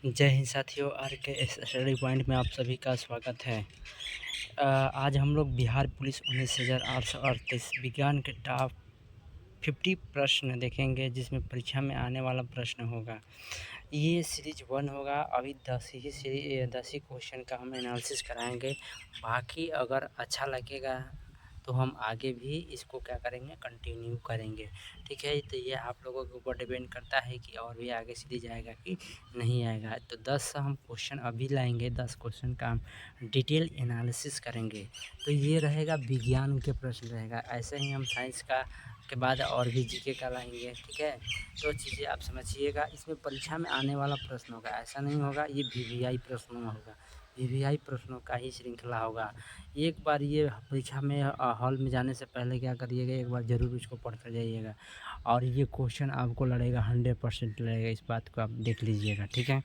जय हिंद साथियों, आर के स्टडी पॉइंट में आप सभी का स्वागत है। आज हम लोग बिहार पुलिस 19,838 विज्ञान के टॉप 50 प्रश्न देखेंगे, जिसमें परीक्षा में आने वाला प्रश्न होगा। ये सीरीज 1 होगा। अभी 10 ही क्वेश्चन का हम एनालिसिस कराएंगे। बाकी अगर अच्छा लगेगा तो हम आगे भी इसको क्या करेंगे, कंटिन्यू करेंगे। ठीक है, तो ये आप लोगों के ऊपर डिपेंड करता है कि और भी आगे सीरीज आएगा कि नहीं आएगा। तो 10 हम क्वेश्चन अभी लाएंगे, 10 क्वेश्चन का हम डिटेल एनालिसिस करेंगे। तो ये रहेगा विज्ञान के प्रश्न रहेगा। ऐसे ही हम साइंस का के बाद और भी जीके का लाएंगे। ठीक है, तो चीज़ें आप समझिएगा। इसमें परीक्षा में आने वाला प्रश्न होगा, ऐसा नहीं होगा ये वीवीआई प्रश्नों में होगा। वीवीआई प्रश्नों का ही श्रृंखला होगा। एक बार ये परीक्षा में हॉल में जाने से पहले क्या करिएगा, एक बार ज़रूर इसको पढ़ कर जाइएगा। और ये क्वेश्चन आपको लड़ेगा, 100% लड़ेगा, इस बात को आप देख लीजिएगा। ठीक है,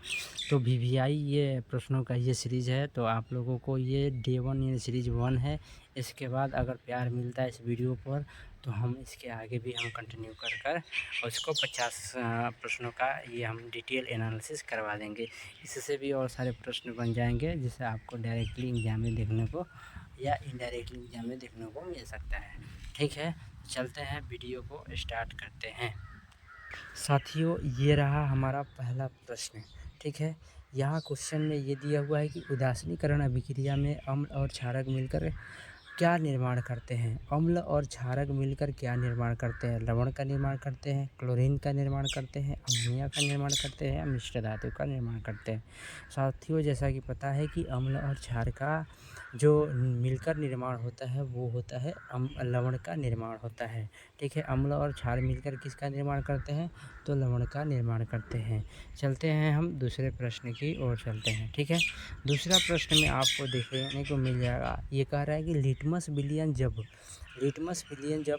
तो वीवीआई ये प्रश्नों का ये सीरीज़ है। तो आप लोगों को ये डे 1 ये सीरीज 1 है। इसके बाद अगर प्यार मिलता है इस वीडियो पर तो हम इसके आगे भी हम कंटिन्यू कर कर उसको 50 प्रश्नों का ये हम डिटेल एनालिसिस करवा देंगे। इससे भी और सारे प्रश्न बन जाएंगे, जिसे आपको डायरेक्टली एग्जाम में देखने को या इनडायरेक्टली एग्जाम में देखने को मिल सकता है। ठीक है, चलते हैं, वीडियो को स्टार्ट करते हैं। साथियों, ये रहा हमारा पहला प्रश्न। ठीक है, यहाँ क्वेश्चन में ये दिया हुआ है कि उदासीनीकरण अभिक्रिया में अम्ल और क्षारक मिलकर क्या निर्माण करते हैं। अम्ल और क्षारक मिलकर क्या निर्माण करते हैं। लवण का निर्माण करते हैं, क्लोरीन का निर्माण करते हैं, अमोनिया का निर्माण करते हैं, मिश्र धातु का निर्माण करते हैं। साथियों, जैसा कि पता है कि अम्ल और क्षार का जो मिलकर निर्माण होता है वो होता है लवण का निर्माण होता है। ठीक है, अम्ल और क्षार मिलकर किसका निर्माण करते हैं, तो लवण का निर्माण करते हैं। चलते हैं हम दूसरे प्रश्न की ओर चलते हैं। ठीक है, दूसरा प्रश्न में आपको देखने को मिल जाएगा। ये कह रहा है कि लिटमस विलियन जब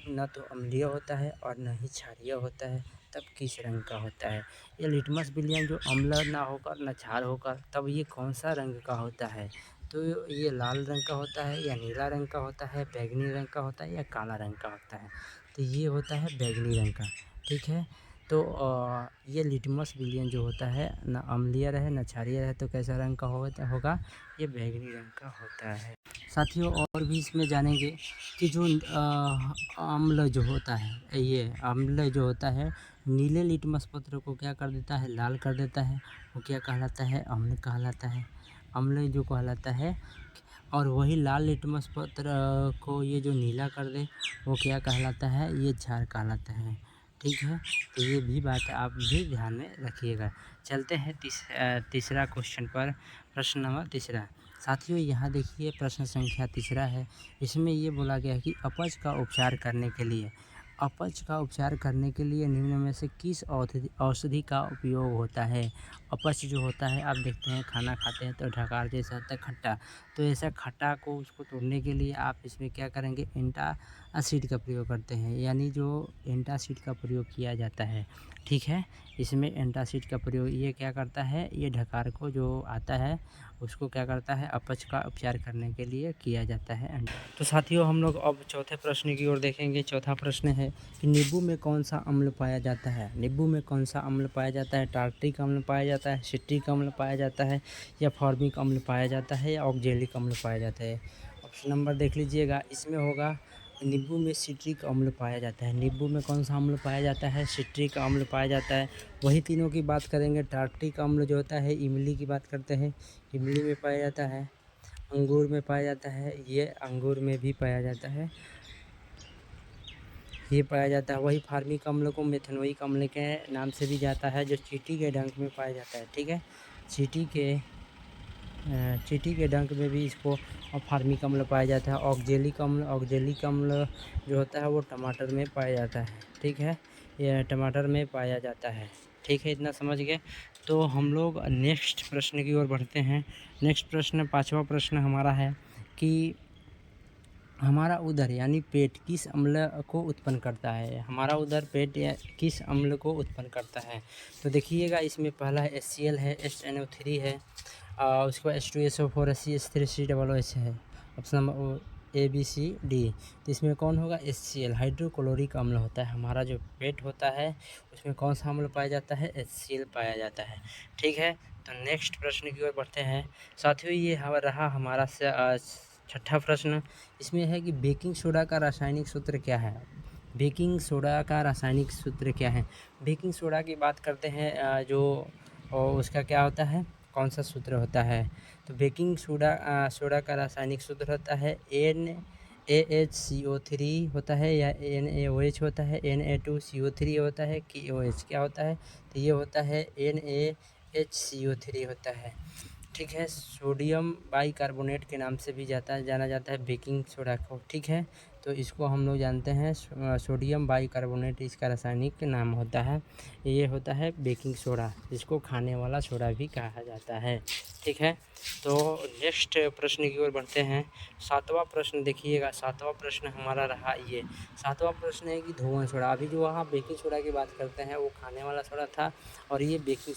न तो अम्लीय होता है और न ही क्षारीय होता है, तब किस रंग का होता है। ये लिटमस विलियन जो अम्ल ना होकर न क्षार होकर, तब ये कौन सा रंग का होता है। तो ये लाल रंग का होता है या नीला रंग का होता है, बैंगनी रंग का होता है या काला रंग का होता है। तो ये होता है बैंगनी रंग का। ठीक है, तो ये लिटमस विलियन जो होता है, न अम्लीय रहे न क्षारीय रहे, तो कैसा रंग का होगा, ये बैंगनी रंग का होता है। साथियों, और भी इसमें जानेंगे कि जो अम्ल जो होता है, ये अम्ल जो होता है नीले लिटमस पत्र को क्या कर देता है, लाल कर देता है। वो क्या कहलाता है, अम्ल कहलाता है। अम्ल जो कहलाता है। और वही लाल लिटमस पत्र को ये जो नीला कर दे, वो क्या कहलाता है, ये क्षार कहलाता है। ठीक है, तो ये भी बात आप भी ध्यान में रखिएगा। चलते हैं तीसरा क्वेश्चन पर। प्रश्न नंबर तीसरा। साथियों, यहाँ देखिए प्रश्न संख्या तीसरा है। इसमें ये बोला गया है कि अपच का उपचार करने के लिए निम्न में से किस औषधि का उपयोग होता है। अपच जो होता है, आप देखते हैं खाना खाते हैं तो ढकार जैसा होता है खट्टा, तो ऐसा खट्टा को उसको तोड़ने के लिए आप इसमें क्या करेंगे, एंटासिड का प्रयोग करते हैं, यानी जो एंटासिड का प्रयोग किया जाता है। ठीक है, इसमें एंटासिड का प्रयोग ये क्या करता है, ये ढकार को जो आता है उसको क्या करता है, अपच का उपचार करने के लिए किया जाता है। तो साथियों, हम लोग अब चौथे प्रश्न की ओर देखेंगे। चौथा प्रश्न है कि नींबू में कौन सा अम्ल पाया जाता है। नींबू में कौन सा अम्ल पाया जाता है। टार्ट्रिक अम्ल पाया जाता है, सिट्रिक अम्ल पाया जाता है, या फॉर्मिक अम्ल पाया जाता है, या ऑक्जेलिक अम्ल पाया जाता है। ऑप्शन नंबर देख लीजिएगा। इसमें होगा नींबू में सिट्रिक अम्ल पाया जाता है। नींबू में कौन सा अम्ल पाया जाता है, सिट्रिक अम्ल पाया जाता है। वही तीनों की बात करेंगे। टार्ट्रिक अम्ल जो होता है, इमली की बात करते हैं, इमली में पाया जाता है। अंगूर में पाया जाता है, ये अंगूर में भी पाया जाता है, ये पाया जाता है। वही फार्मिक अम्ल को मेथनोइक अम्ल के नाम से भी जाता है, जो चींटी के डंक में पाया जाता है। ठीक है, चींटी के डंक में भी इसको फार्मिक अम्ल पाया जाता है। ऑक्जेलिक अम्ल जो होता है वो टमाटर में पाया जाता है। ठीक है, ये टमाटर में पाया जाता है। ठीक है, इतना समझ गए। तो हम लोग नेक्स्ट प्रश्न की ओर बढ़ते हैं। नेक्स्ट प्रश्न, पांचवा प्रश्न हमारा है कि हमारा उदर यानी पेट किस अम्ल को उत्पन्न करता है। हमारा उदर पेट या किस अम्ल को उत्पन्न करता है। तो देखिएगा, इसमें पहला है HCl है, HNO3 है, उसके बाद H2SO4 CH3COOH है। Option number ABCD। तो इसमें कौन होगा, HCl हाइड्रोक्लोरिक अम्ल होता है। हमारा जो पेट होता है उसमें कौन सा अम्ल पाया जाता है, HCl पाया जाता है। ठीक है, तो नेक्स्ट प्रश्न की ओर बढ़ते हैं। साथियों, ये रहा हमारा छठा प्रश्न। इसमें है कि बेकिंग सोडा का रासायनिक सूत्र क्या है? बेकिंग सोडा का रासायनिक सूत्र क्या है? बेकिंग सोडा की बात करते हैं, जो उसका क्या होता है, कौन सा सूत्र होता है? तो बेकिंग सोडा का रासायनिक सूत्र होता है NaHCO3 होता है, या NaOH होता है, Na2CO3 होता है, KOH क्या होता है? तो ये होता है NaHCO3 होता है। ठीक है, सोडियम बाइकार्बोनेट के नाम से भी जाना जाता है बेकिंग सोडा को। ठीक है, तो इसको हम लोग जानते हैं सोडियम बाइकार्बोनेट इसका रासायनिक नाम होता है। ये होता है बेकिंग सोडा, जिसको खाने वाला सोडा भी कहा जाता है। ठीक है, तो नेक्स्ट प्रश्न की ओर बढ़ते हैं। सातवां प्रश्न देखिएगा। सातवां प्रश्न हमारा रहा ये। सातवां प्रश्न है कि धोवन सोडा, अभी जो वहाँ बेकिंग सोडा की बात करते हैं वो खाने वाला सोडा था, और ये बेकिंग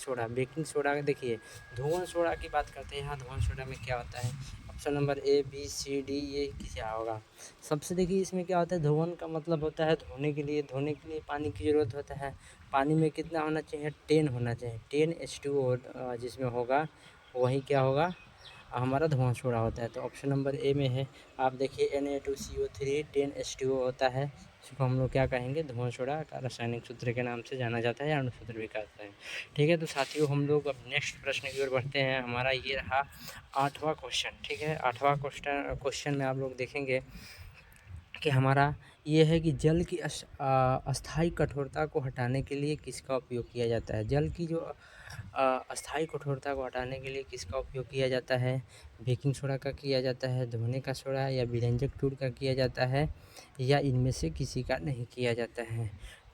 सोडा देखिए धोवन सोडा की बात करते हैं। यहाँ धोवन सोडा में क्या होता है? Option number A B C D ये क्या होगा? सबसे देखिए इसमें क्या होता है, धोवन का मतलब होता है धोने के लिए पानी की ज़रूरत होता है। पानी में कितना होना चाहिए? 10 होना चाहिए। 10H2O जिसमें होगा वही क्या होगा, हमारा धुआं छोड़ा होता है। तो ऑप्शन नंबर ए में है, आप देखिए Na2CO3 10H2O होता है। इसको हम लोग क्या कहेंगे? धुआं छोड़ा का रासायनिक सूत्र के नाम से जाना जाता है, या अणुसूत्र भी कहते हैं। ठीक है, तो साथियों हम लोग अब नेक्स्ट प्रश्न की ओर बढ़ते हैं। हमारा ये रहा 8वां क्वेश्चन। ठीक है, 8वां क्वेश्चन में आप लोग देखेंगे कि हमारा ये है कि जल की अस्थायी कठोरता को हटाने के लिए किसका उपयोग किया जाता है? जल की जो अस्थायी कठोरता को हटाने के लिए किसका उपयोग किया जाता है? बेकिंग सोडा का किया जाता है, धोने का सोडा या विरंजक टूल का किया जाता है, या इनमें से किसी का नहीं किया जाता है?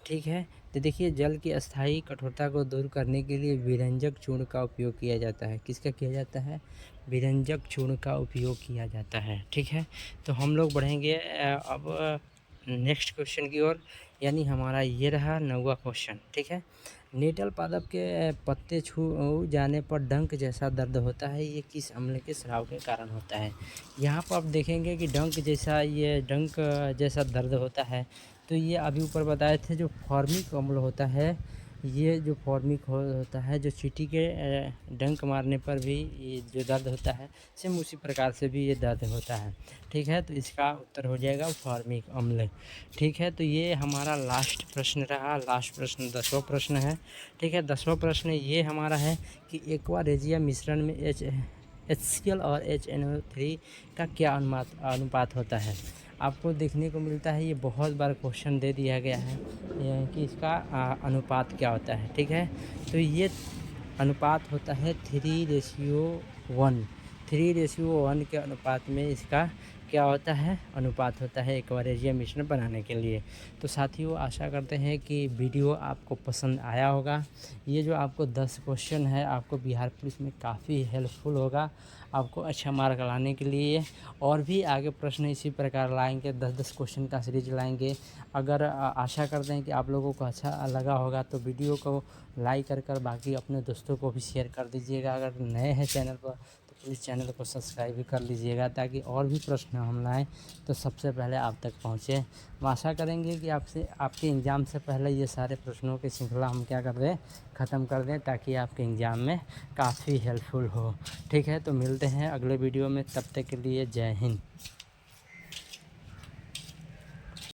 ठीक है, तो देखिए जल की अस्थायी कठोरता को दूर करने के लिए विरंजक चूर्ण का उपयोग किया जाता है। किसका किया जाता है? विरंजक चूर्ण का उपयोग किया जाता है। ठीक है, तो हम लोग बढ़ेंगे अब नेक्स्ट क्वेश्चन की ओर, यानी हमारा ये रहा 9वां क्वेश्चन। ठीक है, नेटल पादप के पत्ते छू जाने पर डंक जैसा दर्द होता है, ये किस अम्ल के स्राव के कारण होता है? यहाँ पर आप देखेंगे कि डंक जैसा दर्द होता है, तो ये अभी ऊपर बताए थे जो फॉर्मिक अम्ल होता है, ये जो फॉर्मिक होता है, जो चींटी के डंक मारने पर भी ये जो दर्द होता है, सेम उसी प्रकार से भी ये दर्द होता है। ठीक है, तो इसका उत्तर हो जाएगा फॉर्मिक अम्ल। ठीक है, तो ये हमारा लास्ट प्रश्न रहा। लास्ट प्रश्न 10वां प्रश्न है। ठीक है, 10वां प्रश्न ये हमारा है कि एक्वा रेजिया मिश्रण में HCl और HNO3 का क्या अनुपात होता है? आपको देखने को मिलता है, ये बहुत बार क्वेश्चन दे दिया गया है कि इसका अनुपात क्या होता है। ठीक है, तो ये अनुपात होता है 3:1। 3:1 के अनुपात में इसका क्या होता है? अनुपात होता है एक्वारेजिया मिश्रण बनाने के लिए। तो साथियों आशा करते हैं कि वीडियो आपको पसंद आया होगा। ये जो आपको 10 क्वेश्चन है, आपको बिहार पुलिस में काफ़ी हेल्पफुल होगा, आपको अच्छा मार्क लाने के लिए। और भी आगे प्रश्न इसी प्रकार लाएंगे, 10-10 क्वेश्चन का सीरीज लाएंगे। अगर आशा करते हैं कि आप लोगों को अच्छा लगा होगा, तो वीडियो को लाइक कर बाकी अपने दोस्तों को भी शेयर कर दीजिएगा। अगर नए हैं चैनल पर तो प्लीज़ चैनल को सब्सक्राइब भी कर लीजिएगा, ताकि और भी प्रश्न हम लाएँ तो सबसे पहले आप तक पहुँचे। हम आशा करेंगे कि आपके एग्ज़ाम से पहले ये सारे प्रश्नों की श्रृंखला हम क्या कर दें, ख़त्म कर दें, ताकि आपके एग्ज़ाम में काफ़ी हेल्पफुल हो। ठीक है, तो मिलते हैं अगले वीडियो में, तब तक के लिए जय हिंद।